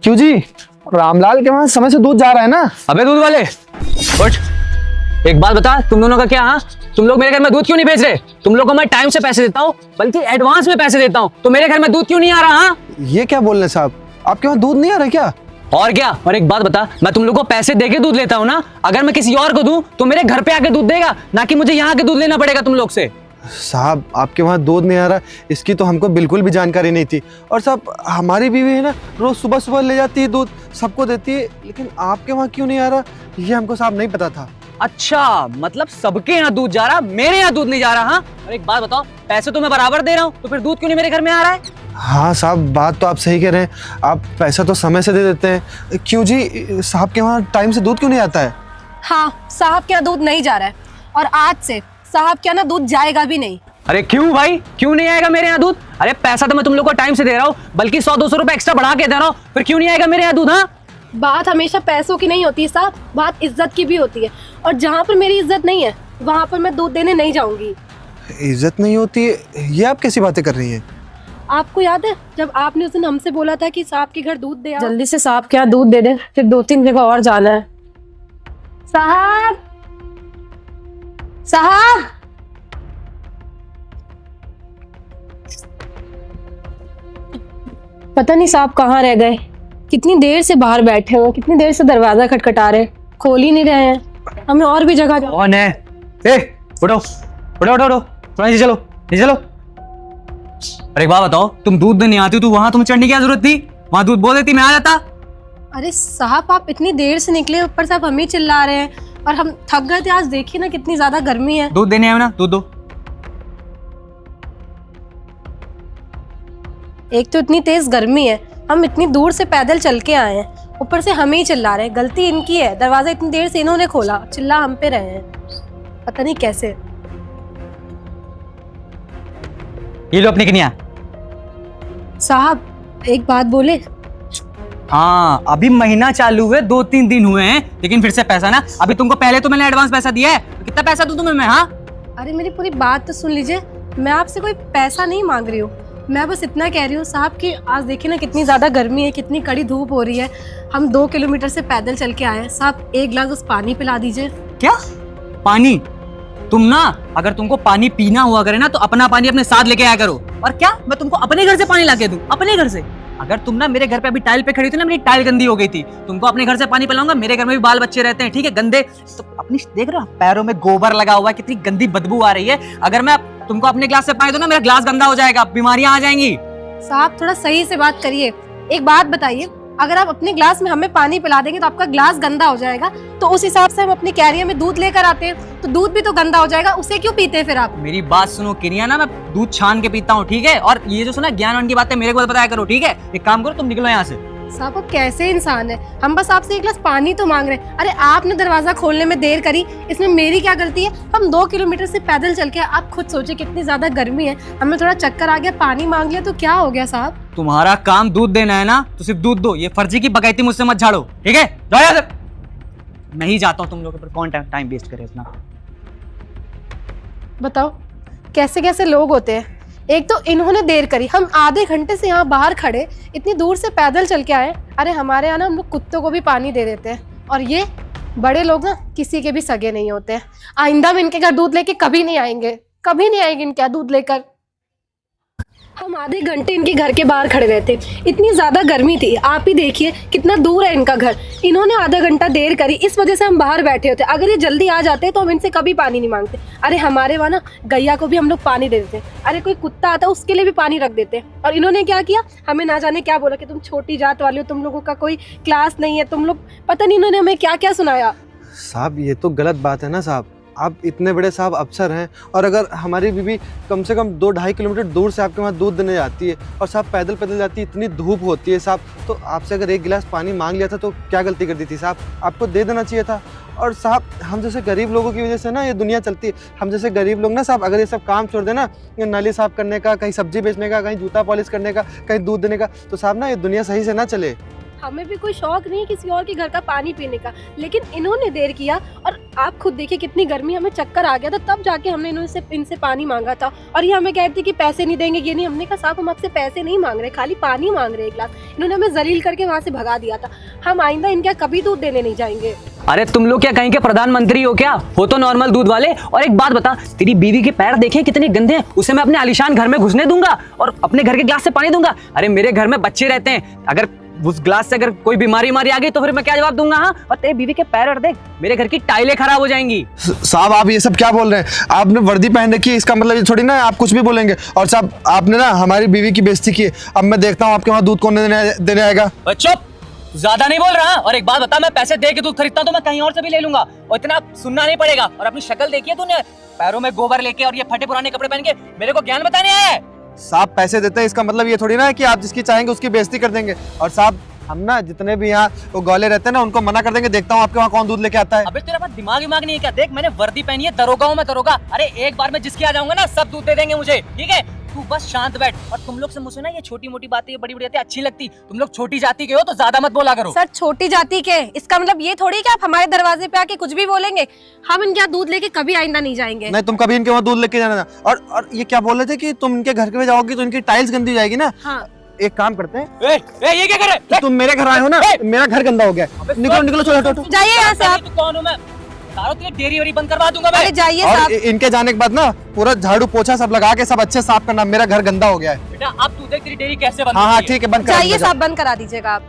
क्यों जी, रामलाल के वहां समय से दूध जा रहा है ना। अबे दूध वाले उठ, एक बात बता, तुम दोनों का क्या? हाँ, तुम लोग मेरे घर में दूध क्यों नहीं भेज रहे? तुम लोगों को मैं टाइम से पैसे देता हूँ, बल्कि एडवांस में पैसे देता हूँ, तो मेरे घर में दूध क्यों नहीं आ रहा? हाँ? ये क्या बोल रहे हैं साहब, आपके वहां दूध नहीं आ रहा क्या? और क्या? और एक बात बता, मैं तुम लोग को पैसे देके दूध लेता हूँ ना, अगर मैं किसी और को दूं तो मेरे घर पे आके दूध देगा, ना कि मुझे यहाँ आके दूध लेना पड़ेगा तुम लोग से। साहब आपके वहाँ दूध नहीं आ रहा, इसकी तो हमको बिल्कुल भी जानकारी नहीं थी। और साहब हमारी बीवी है ना, रोज सुबह सुबह ले जाती है दूध, सबको देती है, लेकिन आपके वहाँ क्यों नहीं आ रहा ये हमको साहब नहीं पता था। अच्छा, मतलब सबके यहाँ दूध जा रहा, मेरे यहाँ दूध नहीं जा रहा? हाँ? और एक बात बताओ, पैसे तो मैं बराबर दे रहा हूँ, तो फिर दूध क्यों नहीं मेरे घर में आ रहा है? हाँ साहब, बात तो आप सही कह रहे हैं, आप पैसा तो समय से दे देते हैं। क्यों जी, साहब के वहाँ टाइम से दूध क्यों नहीं आता है? हाँ, साहब के यहाँ दूध नहीं जा रहा है और आज से साहब के यहाँ ना दूध जाएगा भी नहीं। अरे क्यों भाई, क्यों नहीं आएगा मेरे यहाँ दूध? अरे पैसा तो मैं तुम लोग को टाइम से दे रहा हूँ, बल्कि 100-200 रुपए एक्स्ट्रा बढ़ा के दे रहा हूँ, फिर क्यों नहीं आएगा मेरे यहाँ दूध? हाँ, बात हमेशा पैसों की नहीं होती है साहब, बात इज्जत की भी होती है, और जहाँ पर मेरी इज्जत नहीं है वहाँ पर मैं दूध देने नहीं जाऊंगी। इज्जत नहीं होती है, ये आप कैसी बातें कर रही हैं? आपको याद है जब आपने उस दिन हमसे बोला था कि साहब के घर दूध दे आओ? जल्दी से साहब के यहाँ दूध दे दे, फिर 2-3 जगह और जाना है। साहब, साहब, पता नहीं साहब कहाँ रह गए। कितनी देर से बाहर बैठे हुए, कितनी देर से दरवाजा खटखटा रहे, खोल ही नहीं रहे हैं। हमें और भी जगह जाओ। कौन है? उठो उठो उठो उठो, थोड़ा नीचे चलो, नीचे चलो। अरे एक बात बताओ, तुम दूध देने आती हो तो वहां तुम्हें चढ़ने की क्या जरूरत थी? वहां दूध बोल देती, मैं आ जाता। अरे साहब, आप इतनी देर से निकले, ऊपर साहब हम ही चिल्ला रहे हैं और हम थक गए थे। आज देखिए ना कितनी ज्यादा गर्मी है। दूध देने आए हो ना, दूध दो। एक तो इतनी तेज गर्मी है, हम इतनी दूर से पैदल चल के आए हैं, ऊपर से हमें ही चिल्ला रहे हैं। गलती इनकी है, दरवाजा इतनी देर से इन्होंने खोला, चिल्ला हम पे रहे हैं, पता नहीं कैसे। ये लो अपनी कन्या। साहब एक बात बोले? हाँ, अभी महीना चालू हुए 2-3 दिन हुए हैं, लेकिन फिर से पैसा ना। अभी तुमको पहले तो मैंने एडवांस पैसा दिया है, तो कितना पैसा दूं तुम्हें मैं? हाँ, अरे मेरी पूरी बात तो सुन लीजिए, मैं आपसे कोई पैसा नहीं मांग रही हूँ, मैं बस इतना कह रही हूँ साहब कि आज देखिए ना कितनी ज़्यादा गर्मी है, कितनी कड़ी धूप हो रही है, हम 2 किलोमीटर से पैदल चल के आए हैं। साहब एक गिलास उस पानी पिला दीजिए। क्या पानी? तुम ना, अगर तुमको पानी पीना हुआ करे ना तो अपना पानी अपने साथ लेके आया करो। और क्या मैं तुमको अपने घर से पानी लाके दूं? अपने घर से? अगर तुम ना मेरे घर पे अभी टाइल पे खड़ी थी ना, मेरी टाइल गंदी हो गई थी, तुमको अपने घर से पानी पिलाऊंगा? मेरे घर में भी बाल बच्चे रहते हैं, ठीक है, गंदे, तो अपनी देख रहे हो पैरों में गोबर लगा हुआ है, कितनी गंदी बदबू आ रही है। अगर मैं तुमको अपने ग्लास से पानी दूं ना, मेरा ग्लास गंदा हो जाएगा, बीमारियां आ जाएंगी। साहब थोड़ा सही से बात करिए। एक बात बताइए, अगर आप अपने ग्लास में हमें पानी पिला देंगे तो आपका ग्लास गंदा हो जाएगा, तो उस हिसाब से हम अपनी कैरियर में दूध लेकर आते हैं, तो दूध भी तो गंदा हो जाएगा, उसे क्यों पीते हैं फिर आप? मेरी बात सुनो किरिया, ना मैं दूध छान के पीता हूँ, ठीक है? और ये जो सुना ज्ञान की बातें मेरे को बताया करो, ठीक है? एक काम करो, तुम निकलो यहाँ से। साहब आप कैसे इंसान है, हम बस आपसे एक गिलास पानी तो मांग रहे हैं। अरे आपने दरवाजा खोलने में देर करी, इसमें मेरी क्या गलती है? हम 2 किलोमीटर से पैदल चल के, आप खुद सोचिए कितनी ज्यादा गर्मी है, हमें थोड़ा चक्कर आ गया, पानी मांग लिया तो क्या हो गया साहब? तुम्हारा काम दूध देना है ना, तो सिर्फ दूध दो, ये फर्जी की बकैती मुझसे मत झाड़ो, ठीक है? जाओ यहाँ से। मैं ही जाता हूँ, तुम लोगों पर कौन टाइम वेस्ट करे इतना। बताओ कैसे कैसे लोग होते हैं। एक तो इन्होंने देर करी, हम आधे घंटे से यहाँ बाहर खड़े, इतनी दूर से पैदल चल के आए। अरे हमारे यहाँ ना हम लोग कुत्तों को भी पानी दे देते हैं, और ये बड़े लोग ना किसी के भी सगे नहीं होते हैं। आइंदा में इनके घर दूध लेके कभी नहीं आएंगे, कभी नहीं आएंगे इनके यहाँ दूध लेकर। हम आधे घंटे इनके घर के बाहर खड़े रहते, इतनी ज़्यादा गर्मी थी, आप ही देखिए कितना दूर है इनका घर, इन्होंने आधा घंटा देर करी, इस वजह से हम बाहर बैठे होते। अगर ये जल्दी आ जाते तो हम इनसे कभी पानी नहीं मांगते। अरे हमारे वहाँ ना गैया को भी हम लोग पानी दे देते, अरे कोई कुत्ता आता उसके लिए भी पानी रख देते। और इन्होंने क्या किया, हमें ना जाने क्या बोला कि तुम छोटी जात वाले हो, तुम लोगों का कोई क्लास नहीं है, तुम लोग, पता नहीं इन्होंने हमें क्या क्या सुनाया। साहब ये तो गलत बात है ना साहब, आप इतने बड़े साहब अफसर हैं, और अगर हमारी बीवी कम से कम 2-2.5 किलोमीटर दूर से आपके वहाँ दूध देने जाती है, और साहब पैदल पैदल जाती है, इतनी धूप होती है साहब, तो आपसे अगर 1 गिलास पानी मांग लिया था तो क्या गलती कर दी थी साहब? आपको दे देना चाहिए था। और साहब हम जैसे गरीब लोगों की वजह से ना ये दुनिया चलती है। हम जैसे गरीब लोग ना साहब, अगर ये सब काम छोड़ देना, नाली साफ करने का, कहीं सब्जी बेचने का, कहीं जूता पॉलिश करने का, कहीं दूध देने का, तो साहब ना ये दुनिया सही से ना चले। हमें भी कोई शौक नहीं है किसी और के घर का पानी पीने का, लेकिन इन्होंने देर किया। और आप खुद देखिए कितनी गर्मी, हमें चक्कर आ गया था, तब जाके हमने इनसे पानी मांगा था। और ये हमें कहते कि पैसे नहीं देंगे, ये नहीं। हमने कहा साहब हम आपसे पैसे नहीं मांग रहे, खाली पानी मांग रहे एक गिलास। इन्होंने हमें जलील करके वहाँ से भगा दिया था। हम आइंदा इनके यहाँ कभी दूध देने नहीं जाएंगे। अरे तुम लोग क्या कहीं के प्रधानमंत्री हो क्या? हो तो नॉर्मल दूध वाले। और एक बात बता, तेरी बीवी के पैर देखे कितने गंदे हैं, उसे मैं अपने आलीशान घर में घुसने दूंगा और अपने घर के गिलास से पानी दूंगा? अरे मेरे घर में बच्चे रहते हैं, अगर उस गिलास से अगर कोई बीमारी आ गई तो फिर मैं क्या जवाब दूंगा? हाँ, और तेरी बीवी के पैर देख, मेरे घर की टाइलें खराब हो जाएंगी। साहब आप ये सब क्या बोल रहे हैं? आपने वर्दी पहन रखी है, इसका मतलब ये थोड़ी ना आप कुछ भी बोलेंगे। और साहब आपने ना हमारी बीवी की बेइज्जती की है। अब मैं देखता हूँ आपके वहाँ दूध कौन देने आएगा। चुप, ज्यादा नहीं बोल रहा। और एक बात बता, मैं पैसे दे के दूध खरीदता हूँ तो मैं कहीं और से भी ले लूंगा, और इतना सुनना नहीं पड़ेगा। और अपनी शक्ल देखिए तूने, पैरों में गोबर लेके और ये फटे पुराने कपड़े पहन के मेरे को ज्ञान बताने आया है। साहब पैसे देते हैं, इसका मतलब ये थोड़ी ना है कि आप जिसकी चाहेंगे उसकी बेइज्जती कर देंगे। और साहब हम ना जितने भी यहाँ वो गौले रहते हैं ना उनको मना कर देंगे। देखता हूँ आपके वहाँ कौन दूध लेके आता है। अबे तेरा पास दिमाग नहीं है क्या? देख मैंने वर्दी पहनी है, दरोगा हूँ मैं, दरोगा। अरे एक बार मैं जिसके आ जाऊंगा ना सब दूध दे देंगे मुझे, ठीक है? तू बस शांत बैठ। और तुम लोग से मुझे ना ये छोटी मोटी बातें, ये बड़ी बड़ी बातें अच्छी लगती। तुम लोग छोटी जाति के हो तो ज्यादा मत बोला करो। सर छोटी जाति के, इसका मतलब ये थोड़ी कि आप हमारे दरवाजे पे आके कुछ भी बोलेंगे। हम इनके यहाँ दूध लेके कभी आइंदा नहीं जाएंगे। नहीं, तुम कभी इनके वहाँ दूध लेके जाना। और ये क्या बोल रहे थे कि तुम इनके घर के जाओगी तो इनकी टाइल्स गंदी हो जाएगी ना? हाँ। एक काम करते हैं, ये क्या कर रहे हैं? तुम मेरे घर आए हो ना, मेरा घर गंदा हो गया है। निकलो निकलो, चलो हटो। जाइए यहाँ से आप। तू कौन हूँ मैं? तारों तेरी डेयरी वेरी बंद करवा दूंगा मैं। अरे जाइए और साहब। इनके जाने के बाद ना पूरा झाड़ू पोछा सब लगा के सब अच्छे साफ करना। मेरा घर गंदा हो गया है। बेटा अब तू देख तेरी डेयरी कैसे बंद हाँ हाँ होती है। ठीक है, बंद करा जाइए दीजिए। साहब, बंद करा दीजिएगा आप।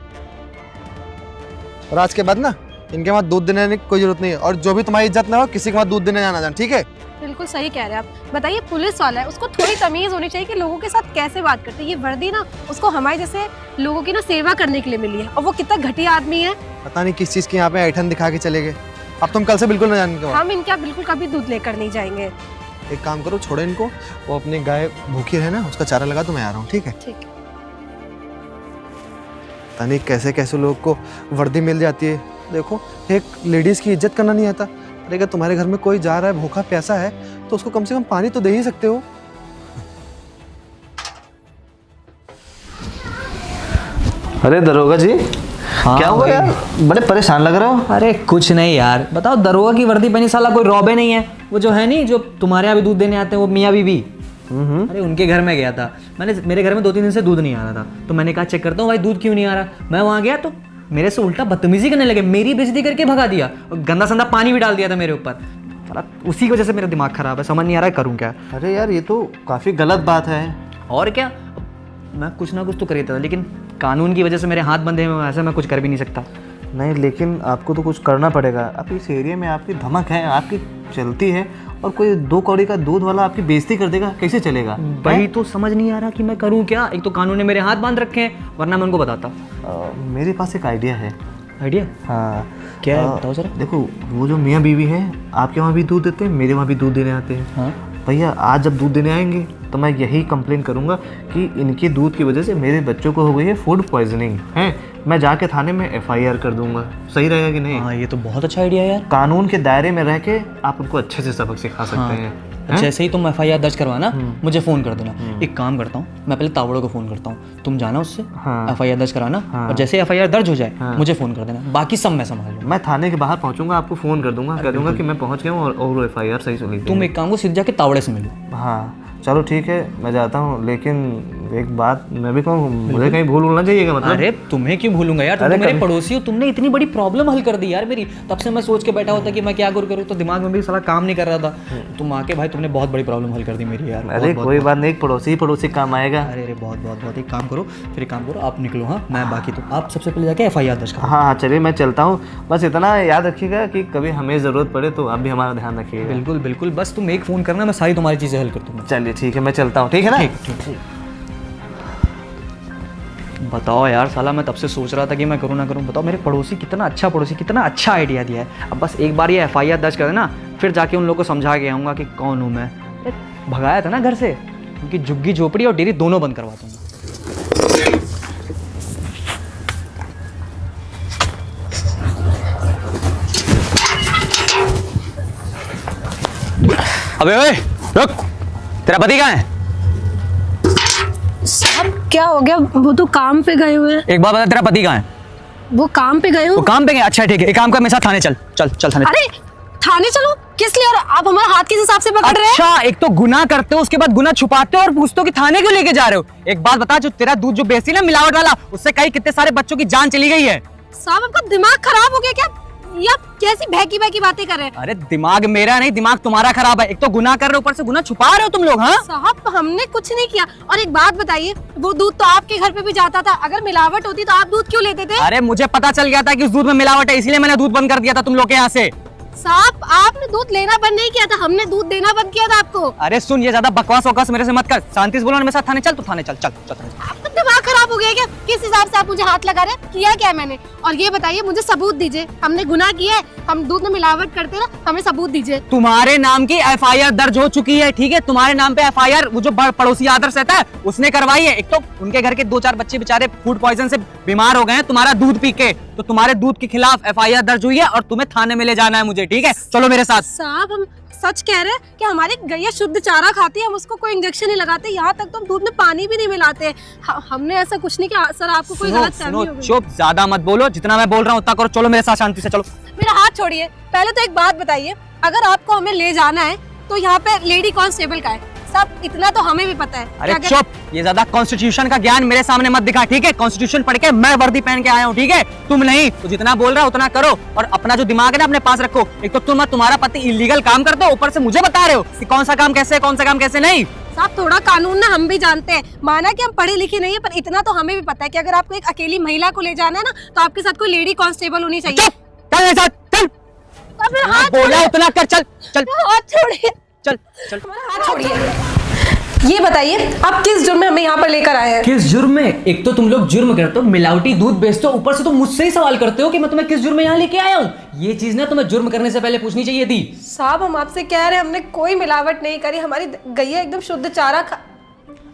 और आज के बाद ना इनके वहाँ दूध देने की कोई जरूरत नहीं है। और जो भी तुम्हारी इज्जत ना हो किसी के वहाँ दूध देने जाना, ठीक है? बिल्कुल सही कह रहे हैं आप। बताइए पुलिस वाला है, उसको थोड़ी तमीज होनी चाहिए कि लोगों के साथ कैसे बात करते हैं। ये वर्दी ना उसको हमारे जैसे लोगों की ना सेवा करने के लिए मिली है, और वो कितना घटिया आदमी है। पता नहीं किस चीज की यहाँ पे ऐठन दिखा के चले गए। अब तुम कल से बिल्कुल न जाने के। हम इनके यहाँ बिल्कुल कभी दूध लेकर नहीं जाएंगे। एक काम करो, छोड़ो इनको, वो अपनी गाय भूखी है ना, उसका चारा लगा तो मैं आ रहा हूँ, ठीक है? ठीक है। पता नहीं कैसे कैसे लोग को वर्दी मिल जाती है। देखो एक लेडीज की इज्जत करना नहीं आता। अरे अगर तुम्हारे घर में कोई जा रहा है भूखा प्यासा है तो उसको कम से कम पानी तो दे ही सकते हो। अरे दरोगा जी, क्या हुआ यार? बड़े परेशान लग रहे हो। अरे कुछ नहीं यार, बताओ दरोगा की वर्दी पहनी साला कोई रॉबे नहीं है। वो जो है नहीं, जो तुम्हारे यहाँ भी दूध देने आते हैं, वो मियाँ बीबी। अरे उनके घर में गया था मैंने। मेरे घर में 2-3 दिन से दूध नहीं आ रहा था, तो मैंने कहा चेक करता हूँ भाई दूध क्यों नहीं आ रहा। मैं वहाँ गया तो मेरे से उल्टा बदतमीजी करने लगे, मेरी बेइज्जती करके भगा दिया और गंदा संदा पानी भी डाल दिया था मेरे ऊपर। साला उसी की वजह से मेरा दिमाग खराब है, समझ नहीं आ रहा है करूँ क्या। अरे यार ये तो काफी गलत बात है। और क्या, मैं कुछ ना कुछ तो कर ही था, लेकिन कानून की वजह से मेरे हाथ बंधे हैं, ऐसे मैं कुछ कर भी नहीं सकता। नहीं लेकिन आपको तो कुछ करना पड़ेगा। अब इस एरिया में आपकी धमक है, आपकी चलती है, और कोई 2 कौड़ी का दूध वाला आपकी बेइज्जती कर देगा, कैसे चलेगा? वही तो समझ नहीं आ रहा कि मैं करूँ क्या। एक तो कानून ने मेरे हाथ बांध रखे हैं, वरना मैं उनको बताता। मेरे पास एक आइडिया है। आइडिया? हाँ क्या है बताओ जरा। देखो वो जो मियाँ बीवी है आपके वहाँ भी दूध देते हैं, मेरे वहाँ भी दूध देने आते हैं। हाँ भैया आज जब दूध देने आएंगे तो मैं यही कंप्लेन करूंगा कि इनके दूध की वजह से मेरे बच्चों को हो गई है फूड पॉइजनिंग है। मैं जाके थाने में FIR कर दूंगा। सही रहेगा कि नहीं? हाँ, ये तो बहुत अच्छा आइडिया है यार। कानून के दायरे में रह के आप उनको अच्छे से सबक सिखा सकते हैं। जैसे ही तुम FIR दर्ज करवाना मुझे फ़ोन कर देना। एक काम करता हूँ, मैं पहले तावड़ों को फ़ोन करता हूँ, तुम जाना उससे FIR दर्ज कराना, और जैसे FIR दर्ज हो जाए मुझे फ़ोन कर देना, बाकी सब मैं संभाल लूँगा। मैं थाने के बाहर पहुंचूंगा, आपको फ़ोन कर दूंगा, कह दूंगा कि मैं पहुंच गया हूँ और FIR सही चली। तुम एक काम को सीधे जाके तावड़े से मिलो। हाँ चलो ठीक है, मैं जाता हूँ। लेकिन एक बात मैं भी कहूँ, मुझे कहीं भूल होना चाहिए मतलब। अरे तुम्हें क्यों भूलूंगा यार, तुम तो मेरे पड़ोसी हो। तुमने इतनी बड़ी प्रॉब्लम हल कर दी यार मेरी। तब से मैं सोच के बैठा होता कि मैं क्या करूँ, तो दिमाग में भी साला काम नहीं कर रहा था। तुम आके भाई तुमने बहुत बड़ी प्रॉब्लम हल कर दी मेरी यार। अरे कोई बात नहीं, पड़ोसी काम आएगा। अरे बहुत बहुत बहुत। एक काम करो, फिर एक काम करो, आप निकलो। हाँ मैं बाकी तो आप सबसे पहले जाके FIR दर्ज करो। हाँ चलिए मैं चलता हूँ। बस इतना याद रखिएगा कि कभी हमें ज़रूरत पड़े तो आप भी हमारा ध्यान रखिएगा। बिल्कुल बिल्कुल, बस तुम एक फ़ोन करना, मैं सारी तुम्हारी चीज़ें हल कर दूँगा। चलिए ठीक है, मैं चलता हूँ। ठीक है ना? ठीक। बताओ यार, साला मैं तब से सोच रहा था कि मैं करूँ ना करूँ। बताओ मेरे पड़ोसी कितना अच्छा पड़ोसी, कितना अच्छा आइडिया दिया है। अब बस एक बार ये FIR दर्ज कर देना, फिर जाके उन लोगों को समझा के आऊँगा कि कौन हूँ मैं। भगाया था ना घर से, उनकी झुग्गी झोपड़ी और डेयरी दोनों बंद करवा दूँगा। अबे ओए रुक, तेरा पति कहाँ है? साहब क्या हो गया? वो तो काम पे गए हुए हैं। एक बात बता, तेरा पति कहाँ है? वो काम पे गए वो हूँ। काम पे गए? अच्छा ठीक है, एक काम कर, मेरे साथ थाने चल चल चल थाने। अरे थाने चलो किस लिए? और आप हमारा हाथ किस हिसाब से पकड़ रहे हैं? अच्छा, एक तो गुनाह करते हो, उसके बाद गुनाह छुपाते हो और पूछते हो कि थाने क्यों लेके जा रहे हो। एक बात बता, जो तेरा दूध जो बेची ना मिलावट वाला, उससे कई कितने सारे बच्चों की जान चली गई है। साहब आपका दिमाग खराब हो गया क्या? ये आप कैसी बहकी बहकी बातें कर रहे हैं? अरे दिमाग मेरा नहीं, दिमाग तुम्हारा खराब है। एक तो गुनाह कर रहे हो, ऊपर से गुनाह छुपा रहे हो तुम लोग। हाँ साहब हमने कुछ नहीं किया। और एक बात बताइए, वो दूध तो आपके घर पे भी जाता था, अगर मिलावट होती तो आप दूध क्यों लेते थे? अरे मुझे पता चल गया था कि उस दूध में मिलावट है, इसलिए मैंने दूध बंद कर दिया था तुम लोग के यहाँ से। साहब आपने दूध लेना बंद नहीं किया था, हमने दूध देना बंद किया था आपको। अरे सुन, ये ज्यादा बकवास वकवास मेरे से मत कर, शांति से बोलो ना मेरे साथ थाने चल। तू थाने चल चल चल थाने चल। आपका दिमाग खराब हो गया क्या? किस हिसाब से आप मुझे हाथ लगा रहे हैं? किया क्या मैंने? और ये बताइए, मुझे सबूत दीजिए, हमने गुनाह किया है, हम दूध में मिलावट करते ना, हमें सबूत दीजिए। तुम्हारे नाम की एफआईआर दर्ज हो चुकी है, ठीक है? तुम्हारे नाम पे एफआईआर वो जो पड़ोसी आदर्श रहता है उसने करवाई है। एक तो उनके घर के 2-4 बच्चे बेचारे फूड पॉइजन से बीमार हो गए हैं तुम्हारा दूध पी के, तो तुम्हारे दूध के खिलाफ एफआईआर दर्ज हुई है और तुम्हें थाने में ले जाना है मुझे, ठीक है? चलो मेरे साथ। साहब हम सच कह रहे हैं कि हमारी गैया शुद्ध चारा खाती है, हम उसको कोई इंजेक्शन नहीं लगाते, यहाँ तक तो हम दूध में पानी भी नहीं मिलाते। हमने ऐसा कुछ नहीं किया। सर आपको कोई सुनो, गलत फहमी सुनो, हो गई। चुप, ज्यादा मत बोलो, जितना मैं बोल रहा हूँ उतना करो। चलो मेरे साथ शांति से चलो। मेरा हाथ छोड़िए। पहले तो एक बात बताइए, अगर आपको हमें ले जाना है तो यहाँ पे लेडी कांस्टेबल का है। सब इतना तो हमें भी पता है। अरे क्या चुप, ये ज्यादा कॉन्स्टिट्यूशन का ज्ञान मेरे सामने मत दिखा, ठीक है? कॉन्स्टिट्यूशन पढ़ के मैं वर्दी पहन के आया हूँ, ठीक है? तुम नहीं, तो जितना बोल रहा हो उतना करो और अपना जो दिमाग है ना अपने पास रखो। एक तो तुम्हारा पति इलीगल काम करते हो, ऊपर से मुझे बता रहे हो कि कौन सा काम कैसे है, कौन सा काम कैसे नहीं। साहब थोड़ा कानून ना हम भी जानते हैं, माना कि हम पढ़े लिखे नहीं है, पर इतना तो हमें भी पता है कि अगर आपको एक अकेली महिला को ले जाना है ना, तो आपके साथ कोई लेडी कांस्टेबल होनी चाहिए। चुप, चल मेरे साथ चल। तो मेरा हाथ बोला उतना कर, चल चल हाथ छोड़िए, चल चल। हाथ छोड़िए। ये बताइए आप किस जुर्म में हमें यहाँ पर लेकर आए हैं? किस जुर्म में? एक तो तुम लोग जुर्म करते हो, मिलावटी दूध बेचते हो, ऊपर से तुम मुझसे ही सवाल करते हो कि मैं तुम्हें किस जुर्म में यहाँ लेके आया हूँ। ये चीज ना तुम्हें जुर्म करने से पहले पूछनी चाहिए थी। साहब हम आपसे कह रहे हैं, हमने कोई मिलावट नहीं करी, हमारी गैया एकदम शुद्ध चारा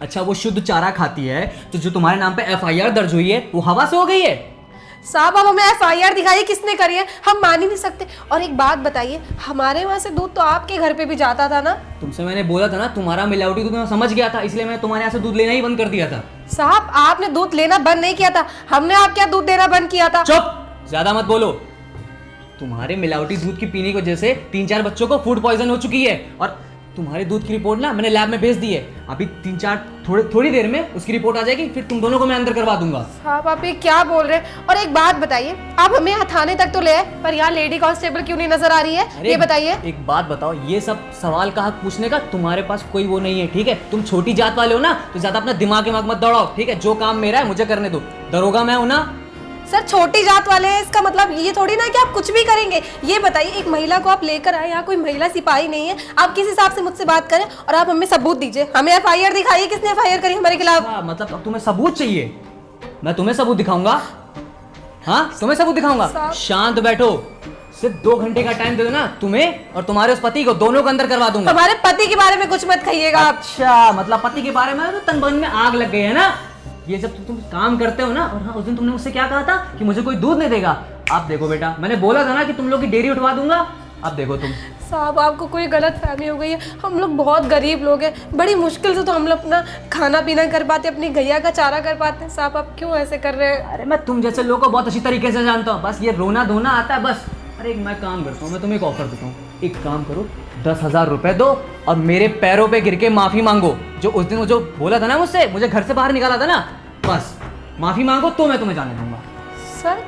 अच्छा, वो शुद्ध चारा खाती है, तो जो तुम्हारे नाम पे एफआईआर दर्ज हुई है वो हवा से हो गई है? साहब आप हमें एफआईआर दिखाइए, किसने करी है, हम मान ही नहीं सकते। और एक बात बताइए, हमारे वहाँ से दूध तो आपके घर पे भी जाता था ना? तुमसे मैंने बोला था ना, तुम्हारा मिलावटी दूध मैं समझ गया था, इसलिए मैं तुम्हारे यहाँ से दूध लेना ही बंद कर दिया था। साहब आपने दूध लेना बंद नहीं किया था, हमने आपके यहाँ दूध देना बंद किया था। चुप, ज्यादा मत बोलो। तुम्हारे मिलावटी दूध की पीने की वजह से 3-4 बच्चों को फूड पॉइजन हो चुकी है और तुम्हारे दूध की रिपोर्ट ना मैंने लैब में भेज दी है। अभी 3-4 थोड़ी देर में उसकी रिपोर्ट आ जाएगी, फिर तुम दोनों को मैं अंदर करवा दूंगा। साहब आप ये क्या बोल रहे हैं? और एक बात बताइए, आप हमें यहाँ थाने तक तो ले आए, पर यहाँ लेडी कांस्टेबल क्यों नहीं नजर आ रही है? ये बताइए। एक बात बताओ, ये सब सवाल का हक पूछने का तुम्हारे पास कोई वो नहीं है, ठीक है? तुम छोटी जात वाले हो ना, तो ज्यादा अपना दिमाग मत दौड़ाओ, ठीक है? जो काम मेरा है मुझे करने दो, दरोगा मैं हूं ना। सर छोटी जात वाले हैं, इसका मतलब ये थोड़ी ना कि आप कुछ भी करेंगे। ये बताइए, एक महिला को आप लेकर आए, यहाँ कोई महिला सिपाही नहीं है, आप किस हिसाब से मुझसे बात करें? और आप हमें सबूत दीजिए, हमें एफआईआर दिखाइए, किसने एफआईआर करी हमारे खिलाफ? मतलब अब तुम्हें सबूत चाहिए? मैं तुम्हें सबूत दिखाऊंगा? हाँ तुम्हें सबूत दिखाऊंगा। शांत बैठो, सिर्फ 2 घंटे का टाइम दे दो ना, तुम्हें और तुम्हारे उस पति को दोनों को अंदर करवा दूंगा। हमारे पति के बारे में कुछ मत कहिएगा आप। अच्छा, मतलब पति के बारे में तो तन मन में आग लग गई है ना? ये जब तुम काम करते हो ना, और हाँ उस दिन तुमने मुझसे क्या कहा था कि मुझे कोई दूध नहीं देगा। आप देखो बेटा, मैंने बोला था ना कि तुम लोग की डेयरी उठवा दूंगा, अब देखो तुम। साहब आपको कोई गलत फहमी हो गई है, हम लोग बहुत गरीब लोग हैं, बड़ी मुश्किल से तो हम लोग अपना खाना पीना कर पाते, अपनी गैया का चारा कर पाते हैं। साहब आप क्यों ऐसे कर रहे हैं? अरे मैं तुम जैसे लोगों को बहुत अच्छी तरीके से जानता हूँ, बस ये रोना धोना आता है बस। अरे मैं काम करता हूँ, मैं तुम्हें एक ऑफर देता हूँ, एक काम करो, 10,000 रुपए दो और मेरे पैरों पे गिर के माफी मांगो। जो उस दिन वो जो बोला था ना मुझसे, मुझे घर से बाहर निकाला था ना, बस माफी मांगो तो मैं तुम्हें जाने दूंगा। सर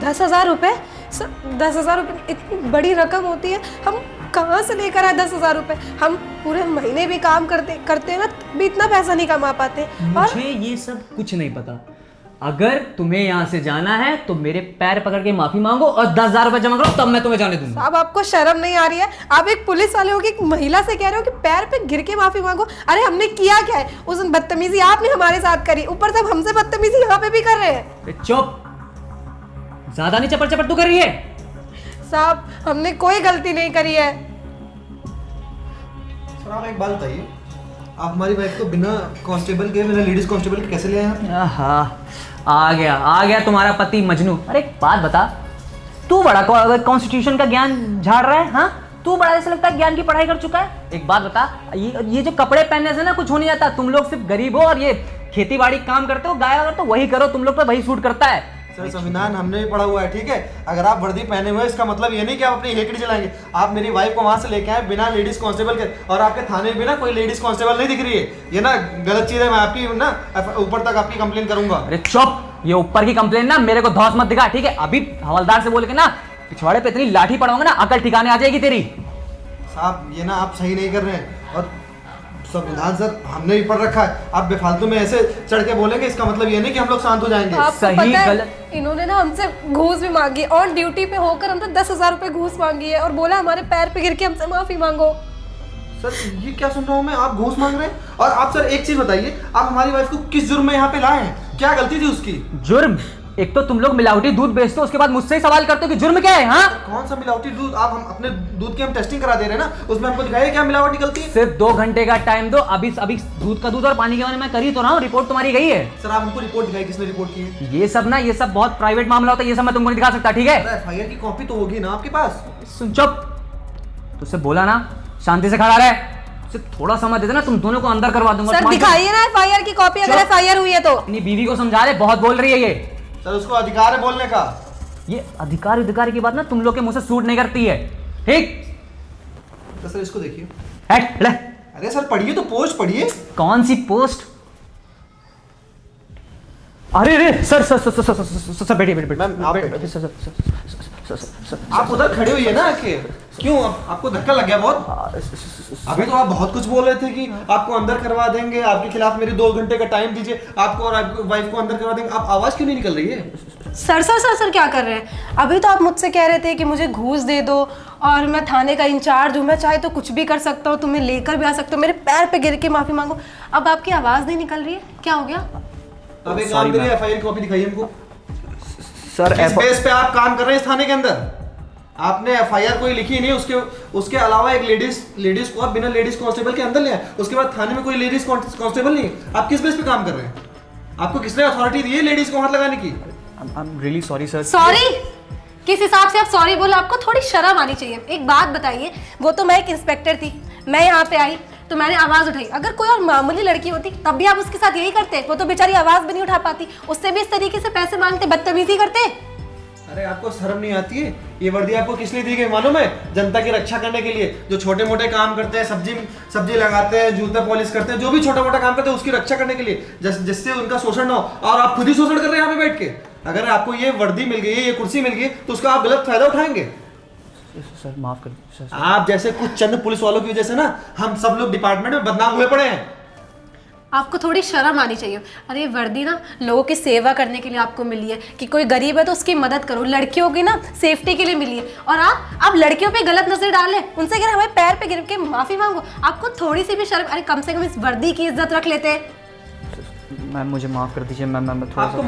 10,000 रुपये? सर 10,000 रुपये इतनी बड़ी रकम होती है, हम कहाँ से लेकर आए 10,000 रुपये? हम पूरे महीने भी काम करते हैं ना, भी इतना पैसा नहीं कमा पाते। मुझे ये सब कुछ नहीं पता। अगर तुम्हें यहाँ से जाना है तो मेरे पैर पकड़ के माफी मांगो और 10,000 रुपए जमा करो, तब मैं तुम्हें जाने दूंगा। अब आपको शर्म नहीं आ रही है? आप एक पुलिस वाले हो कि एक महिला से कह रहे हो कि पैर पे गिर के माफी मांगो? अरे हमने किया क्या है? उस दिन बदतमीजी आपने हमारे साथ करी, ऊपर से हमसे बदतमीजी यहाँ पे भी कर रहे हैं। चुप, ज्यादा नहीं चपड़ चपड़ तू कर रही है। साहब हमने कोई गलती नहीं करी है। सर आप एक बात बताइए, आप हमारी वाइफ को बिना कांस्टेबल के, बिना लेडीज कांस्टेबल के कैसे ले आए? हाँ आ गया तुम्हारा पति मजनू। अरे एक बात बता, तू बड़ा कॉन्स्टिट्यूशन का ज्ञान झाड़ रहा है? हाँ तू बड़ा ऐसा लगता है ज्ञान की पढ़ाई कर चुका है। एक बात बता, ये जो कपड़े पहनने से ना कुछ हो नहीं जाता। तुम लोग सिर्फ गरीब हो और ये खेती बाड़ी काम करते हो, गाया करते हो, वही करो, तुम लोग पे वही सूट करता है। सर संविधान हमने भी पढ़ा हुआ है, ठीक है। अगर आप वर्दी पहने हुए हैं इसका मतलब ये नहीं कि आप अपनी हेकड़ी चलाएंगे। आप मेरी वाइफ को वहाँ से लेके आए बिना लेडीज कांस्टेबल के, और आपके थाने में भी ना कोई लेडीज कांस्टेबल नहीं दिख रही है। ये ना गलत चीज़ है, मैं आपकी ना ऊपर तक आपकी कंप्लेन करूंगा। अरे चुप, ये ऊपर की कंप्लेन ना मेरे को धौस मत दिखा, ठीक है। अभी हवलदार से बोल के ना पिछवाड़े पे इतनी लाठी पड़वाऊंगा ना अकल ठिकाने आ जाएगी तेरी। साहब ये ना आप सही नहीं कर रहे हैं, और संविधान सर हमने भी पढ़ रखा है। आप बेफालतू में ऐसे चढ़ के बोलेंगे इसका मतलब ये नहीं कि हम लोग शांत हो जाएंगे। आपको सही पता है, गलत इन्होंने ना हमसे घूस भी मांगी, ऑन ड्यूटी पे होकर हमसे 10,000 रुपए घूस मांगी है और बोला हमारे पैर पे गिर के हमसे माफी मांगो। सर ये क्या सुन रहा हूँ मैं, आप घूस मांग रहे हैं। और आप सर एक चीज बताइए, आप हमारी वाइफ को किस जुर्म में यहाँ पे लाए हैं, क्या गलती थी उसकी? जुर्म? एक तो तुम लोग मिलावटी दूध बेचते हो, उसके बाद मुझसे ही सवाल करते हो कि जुर्म क्या है। हाँ, कौन सा मिलावटी दूध? आप हम अपने दूध की हम टेस्टिंग करा दे रहे हैं ना, उसमें हमको दिखाइए क्या मिलावट निकलती है। सिर्फ 2 घंटे का टाइम दो, अभी दूध का दूध और पानी के बारे में मैं करी तो रहा हूँ, रिपोर्ट तुम्हारी गई है। सर आप हमको रिपोर्ट दिखाई, किसने रिपोर्ट की है? ये सब बहुत प्राइवेट मामला होता है, ये सब मैं तुमको नहीं दिखा सकता, ठीक है। एफआईआर की कॉपी तो होगी ना आपके पास? सुन चुप, तुझसे बोला ना शांति से खड़ा रहे, सिर्फ थोड़ा समय देते ना तुम दोनों को अंदर करवा दूंगा। सर तुम्हारी- दिखाइए ना एफआईआर की कॉपी, अगर एफआईआर हुई है तो। अपनी बीवी को समझा रहे, बहुत बोल रही है ये। सर उसको अधिकार है बोलने का। ये अधिकार की बात ना तुम लोग के मुंह से सूट नहीं करती है, ठीक। तो सर इसको देखिए। हट ले। अरे सर पढ़िए तो, पोस्ट पढ़िए। कौन सी पोस्ट? अरे रे sir sir sir sir sir sir बैठिए बैठिए मैम, आप बैठिए सर सर आप उधर खड़े हुई है ना आके, क्यों आपको धक्का लग गया बहुत? अभी तो आप बहुत कुछ बोल रहे थे कि आपको अंदर करवा देंगे, आपके खिलाफ मेरे 2 घंटे का टाइम दीजिए, आपको और आपकी वाइफ को अंदर करवा देंगे। आप आवाज क्यों नहीं निकल रही है? सर क्या कर रहे हैं? अभी तो आप मुझसे कह रहे थे कि मुझे घूस दे दो और मैं थाने का इंचार्ज हूँ, मैं चाहे तो कुछ भी कर सकता हूँ, तुम्हें लेकर भी आ सकता हूँ, मेरे पैर पे गिर के माफी मांगो। अब आपकी आवाज नहीं निकल रही है, क्या हो गया? अब एक काम करिए, एफआईआर कॉपी दिखाइए हमको। सर किस बेस पे आप काम कर रहे हैं इस थाने के अंदर? आपने एफआईआर कोई लिखी नहीं, उसके अलावा एक लेडीज को आप बिना लेडीज कांस्टेबल के अंदर ले आए, उसके बाद थाने में कोई लेडीज कांस्टेबल नहीं। आप किस बेस पे काम कर रहे हैं? आपको किसने अथॉरिटी दी है लेडीज को हाथ लगाने की? I am really sorry sir. Sorry? किस हिसाब से आप सॉरी बोले? आपको थोड़ी शर्म आनी चाहिए। एक बात बताइए, वो तो मैं एक इंस्पेक्टर थी, मैं यहाँ पे आई तो मैंने आवाज उठाई। अगर कोई और मामूली लड़की होती तब भी आप उसके साथ यही करते? वो तो बेचारी आवाज भी नहीं उठा पाती, उससे भी इस तरीके से पैसे मांगते, बदतमीजी करते। अरे आपको शर्म नहीं आती है? ये वर्दी आपको किस लिए दी गई मालूम है? जनता की रक्षा करने के लिए। जो छोटे मोटे काम करते हैं, सब्जी लगाते हैं, जूते पॉलिश करते हैं, जो भी छोटा मोटा काम करते हैं उसकी रक्षा करने के लिए, जिससे उनका शोषण ना हो। और आप खुद ही शोषण कर रहे हैं यहाँ पे बैठ के। अगर आपको ये वर्दी मिल गई है, ये कुर्सी मिल गई, तो उसका आप गलत फायदा उठाएंगे। सर माफ कर दीजिए सर। आप जैसे कुछ चंद पुलिस वालों की वजह से ना हम सब लोग डिपार्टमेंट में बदनाम हुए पड़े हैं। आपको थोड़ी शर्म आनी चाहिए। अरे ये वर्दी ना लोगों की सेवा करने के लिए आपको मिली है, कि कोई गरीब है तो उसकी मदद करो, लड़कियों की ना सेफ्टी के लिए मिली है। और आप लड़कियों पे गलत नजर डालें, उनसे कह रहे हमारे पैर पे गिर के माफी मांगो। आपको थोड़ी सी भी शर्म? अरे कम से कम इस वर्दी की इज्जत रख लेते। मैम मुझे माफ कर दीजिए मैम, मैं थोड़ा आपको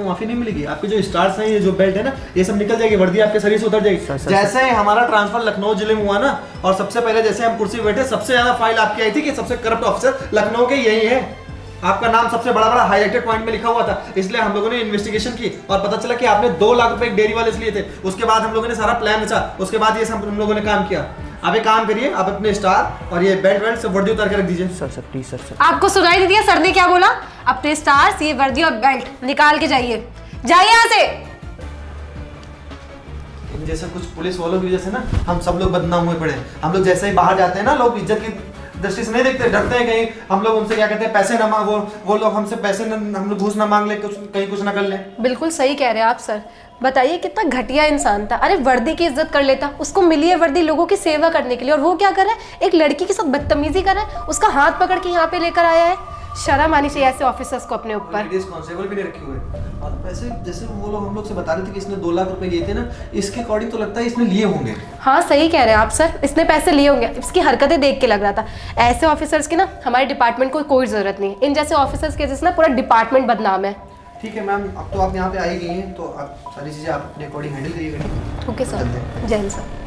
माफी नहीं मिलेगी। आपके जो स्टार्स हैं, ये जो बेल्ट है ना, ये सब निकल जाएगी, वर्दी आपके शरीर से उतर जाएगी। जैसे ही हमारा ट्रांसफर लखनऊ जिले में हुआ ना, और सबसे पहले जैसे हम कुर्सी बैठे, सबसे ज्यादा फाइल आपकी आई थी कि सबसे करप्ट ऑफिसर लखनऊ के यही है। आपका नाम सबसे बड़ा हाईलाइटेड पॉइंट में लिखा हुआ था, इसलिए हम लोगों ने इन्वेस्टिगेशन की और पता चला कि आपने 2 लाख रुपए एक डेयरी वाले से लिए थे। उसके बाद हम लोगों ने सारा प्लान रचा, उसके बाद ये सब हम लोगों ने काम किया। अब एक काम करिए, आप अपने स्टार और ये बेल्ट सब वर्दी उतार के रख दीजिए। Sir please sir. आपको सुनाई नहीं दिया सर ने क्या बोला? अपने स्टार्स, ये वर्दी और बेल्ट निकाल के जाइए यहाँ से। इन जैसे कुछ पुलिस वालों की वजह से ना हम सब लोग बदनाम हुए पड़े हैं। हम लोग जैसे ही बाहर जाते हैं ना, लोग इज्जत की दृष्टि से नहीं देखते, डरते हैं कहीं हम लोग उनसे क्या कहते हैं, पैसे ना मांगो, वो लोग हमसे पैसे हम लोग घूस ना मांग ले, कहीं कुछ ना कर ले। बिल्कुल सही कह रहे हैं आप सर। बताइए कितना घटिया इंसान था। अरे वर्दी की इज्जत कर लेता, उसको मिली है वर्दी लोगों की सेवा करने के लिए, और वो क्या कर रहा है? एक लड़की के साथ बदतमीजी कर रहा है, उसका हाथ पकड़ के यहाँ पे लेकर आया है। शर्म आनी चाहिए ऐसे ऑफिसर्स को अपने ऊपर। लेडीज कांस्टेबल भी नहीं रखे हुए। और पैसे जैसे वो लोग हम लोग से बता रहे थे कि इसने 2 लाख रुपए लिए थे ना, इसके अकॉर्डिंग तो लगता है इसने लिए होंगे। हाँ सही कह रहे हैं आप सर, इसने पैसे लिए होंगे, इसकी हरकतें देख के लग रहा था। ऐसे ऑफिसर्स की ना हमारे डिपार्टमेंट को कोई जरूरत नहीं है। इन जैसे ऑफिसर्स की वजह से ना पूरा डिपार्टमेंट बदनाम है। ठीक है मैम, अब तो आप यहाँ पे आई गई हैं, तो आप सारी चीज़ें आप अपने अकॉर्डिंग हैंडल करिएगा। ओके सर, जय हिंद सर।